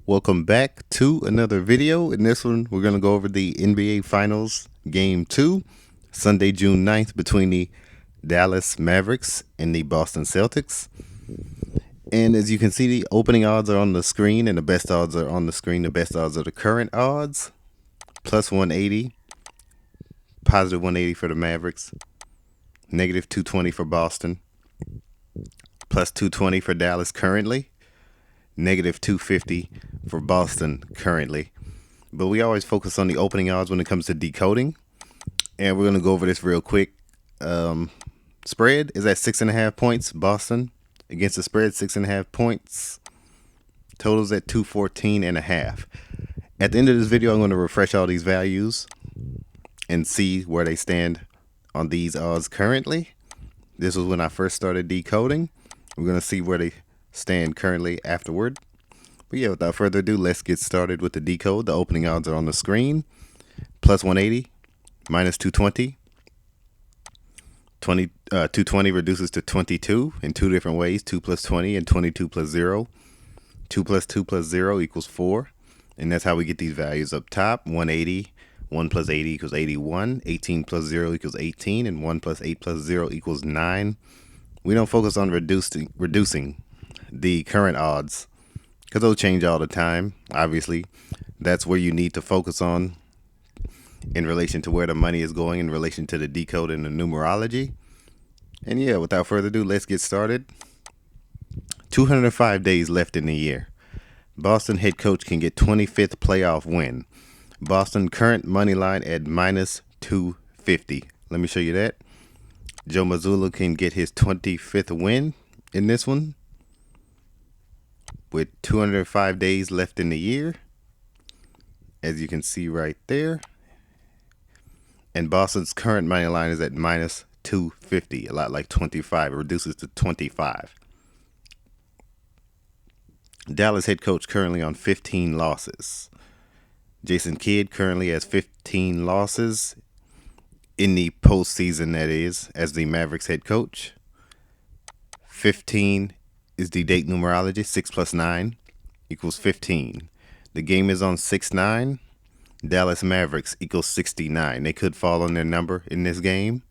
Welcome back to another video. In this one, we're going to go over the NBA Finals Game 2, Sunday, June 9th, between the Dallas Mavericks and the Boston Celtics. And as you can see, the opening odds are on the screen and the best odds are on the screen. The best odds are the current odds, plus 180, positive 180 for the Mavericks, negative 220 for Boston, plus 220 for Dallas currently, negative 250 for Boston currently. But we always focus on the opening odds when it comes to decoding. And we're going to go over this real quick. Spread is at 6.5 points. Boston against the spread, 6.5 points. Totals at 214.5. At the end of this video, I'm going to refresh all these values and see where they stand on these odds currently. This was when I first started decoding. We're going to see where they stand currently afterward. But yeah, without further ado, let's get started with the decode. The opening odds are on the screen. Plus 180, minus 220. 220 reduces to 22 in two different ways, 2 plus 20 and 22 plus 0. 2 plus 2 plus 0 equals 4. And that's how we get these values up top. 180, 1 plus 80 equals 81. 18 plus 0 equals 18. And 1 plus 8 plus 0 equals 9. We don't focus on reducing the current odds because they'll change all the time. Obviously, that's where you need to focus on in relation to where the money is going in relation to the decode and the numerology. And yeah, without further ado, let's get started. 205 days left in the year. Boston head coach can get 25th playoff win. Boston current money line at minus 250. Let me show you that. Joe Mazzulla can get his 25th win in this one with 205 days left in the year, as you can see right there. And Boston's current money line is at minus 250, a lot like 25. It reduces to 25. Dallas head coach currently on 15 losses. Jason Kidd currently has 15 losses in the postseason, that is, as the Mavericks head coach. 15 is the date numerology. 6 plus 9 equals 15. The game is on 6-9. Dallas Mavericks equals 69. They could fall on their number in this game.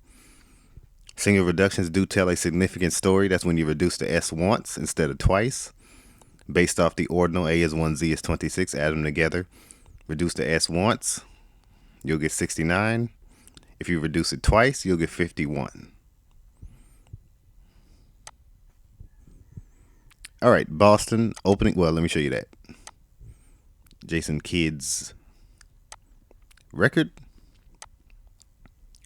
Single reductions do tell a significant story. That's when you reduce the S once instead of twice. Based off the ordinal, A is 1, Z is 26. Add them together. Reduce the S once, you'll get 69. If you reduce it twice, you'll get 51. All right, Boston opening. Well, let me show you that. Jason Kidd's record.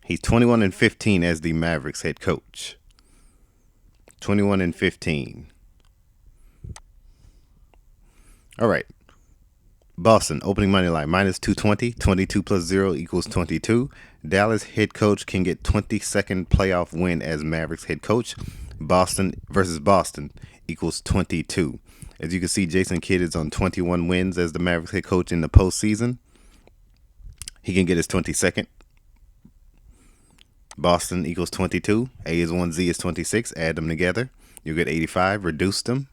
He's 21-15 as the Mavericks head coach. 21-15. All right. Boston opening money line minus 220. 22 plus 0 equals 22. Dallas head coach can get 22nd playoff win as Mavericks head coach. Boston versus Boston equals 22. As you can see, Jason Kidd is on 21 wins as the Mavericks head coach in the postseason. He can get his 22nd. Boston equals 22. A is 1, Z is 26. Add them together. You'll get 85. Reduce them.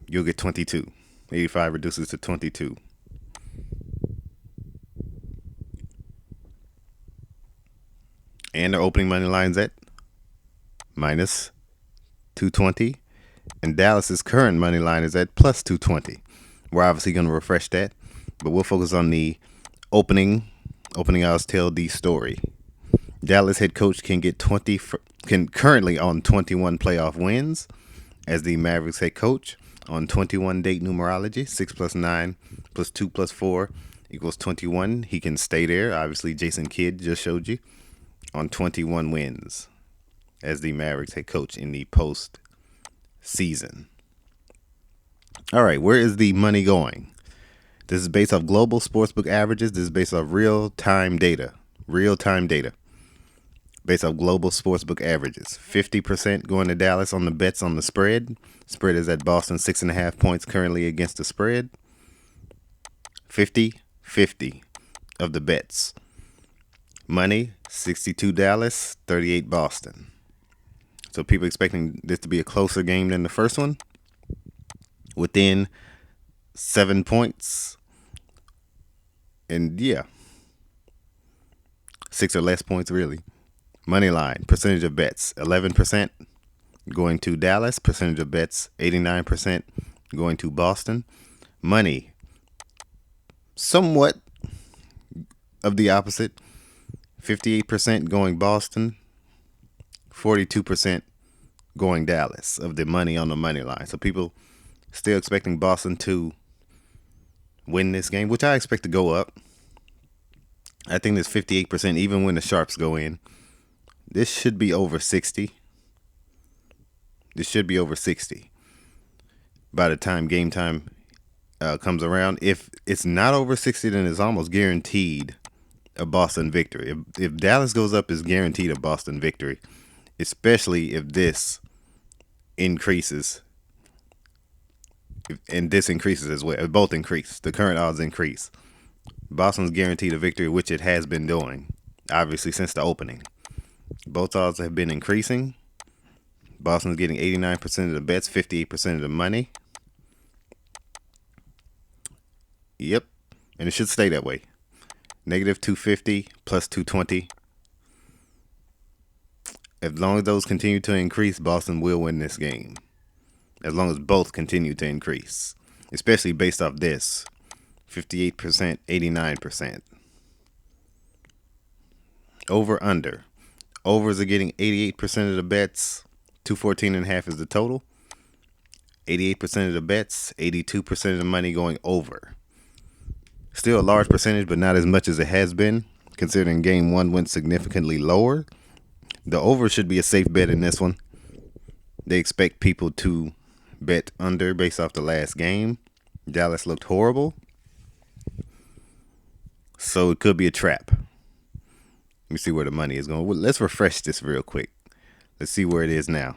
You'll get 22. 85 reduces to 22. And the opening money line's at minus 220. And Dallas's current money line is at plus 220. We're obviously going to refresh that, but we'll focus on the opening odds tell the story. Dallas head coach can get currently on 21 playoff wins as the Mavericks head coach on 21 date numerology. 6 plus 9 plus 2 plus 4 equals 21. He can stay there. Obviously, Jason Kidd just showed you on 21 wins as the Mavericks head coach in the postseason. All right, where is the money going? This is based off global sportsbook averages. This is based off real-time data. Based off global sportsbook averages. 50% going to Dallas on the bets on the spread. Spread is at Boston 6.5 points currently against the spread. 50-50 of the bets. Money, 62 Dallas, 38 Boston. So people expecting this to be a closer game than the first one. Within 7 points. And yeah, 6 or less points really. Money line, percentage of bets, 11% going to Dallas. Percentage of bets, 89% going to Boston. Money, somewhat of the opposite. 58% going Boston, 42% going Dallas of the money on the money line. So people still expecting Boston to win this game, which I expect to go up. I think there's 58% even when the sharps go in. This should be over 60. This should be over 60 by the time game time comes around. If it's not over 60, then it's almost guaranteed a Boston victory. If Dallas goes up, it's guaranteed a Boston victory, especially if this increases. And this increases as well. Both increase. The current odds increase. Boston's guaranteed a victory, which it has been doing, obviously, since the opening. Both odds have been increasing. Boston's getting 89% of the bets, 58% of the money. Yep. And it should stay that way. Negative 250 plus 220. As long as those continue to increase, Boston will win this game. As long as both continue to increase. Especially based off this. 58%, 89%. Over, under. Overs are getting 88% of the bets. 214.5 is the total. 88% of the bets, 82% of the money going over. Still a large percentage, but not as much as it has been, considering game one went significantly lower. The over should be a safe bet in this one. They expect people to bet under based off the last game. Dallas looked horrible. So it could be a trap. Let me see where the money is going. Let's refresh this real quick. Let's see where it is now.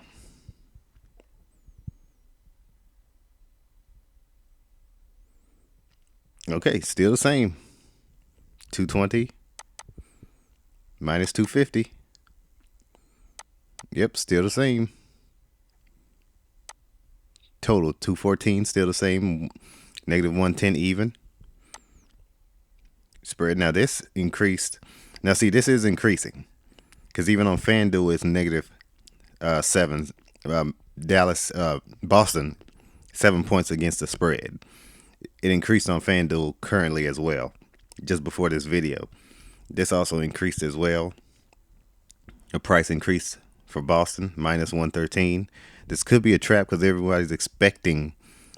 Okay, still the same. 220 minus 250. Yep, still the same. Total 214, still the same. Negative 110 even. Spread. Now this increased. Now see, this is increasing because even on FanDuel it's negative 7. Boston 7 points against the spread. It increased on FanDuel currently as well, just before this video. This also increased as well. A price increase for Boston, minus 113. This could be a trap because everybody's expecting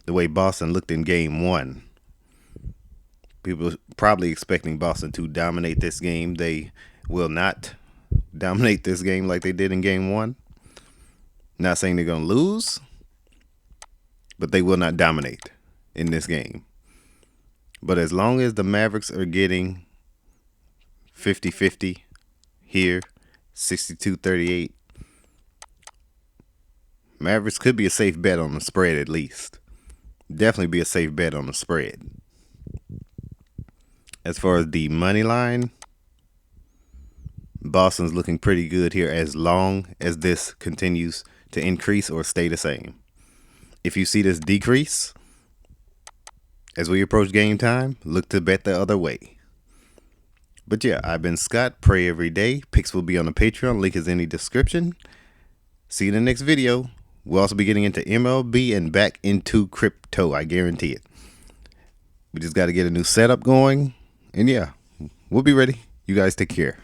the way Boston looked in game one. People are probably expecting Boston to dominate this game. They will not dominate this game like they did in game one. Not saying they're going to lose, but they will not dominate in this game. But as long as the Mavericks are getting 50-50 here, 62-38, Mavericks could be a safe bet on the spread at least. Definitely be a safe bet on the spread. As far as the money line, Boston's looking pretty good here as long as this continues to increase or stay the same. If you see this decrease as we approach game time, look to bet the other way. But yeah, I've been Scott. Pray every day. Picks will be on the Patreon. Link is in the description. See you in the next video. We'll also be getting into MLB and back into crypto. I guarantee it. We just got to get a new setup going. And yeah, we'll be ready. You guys take care.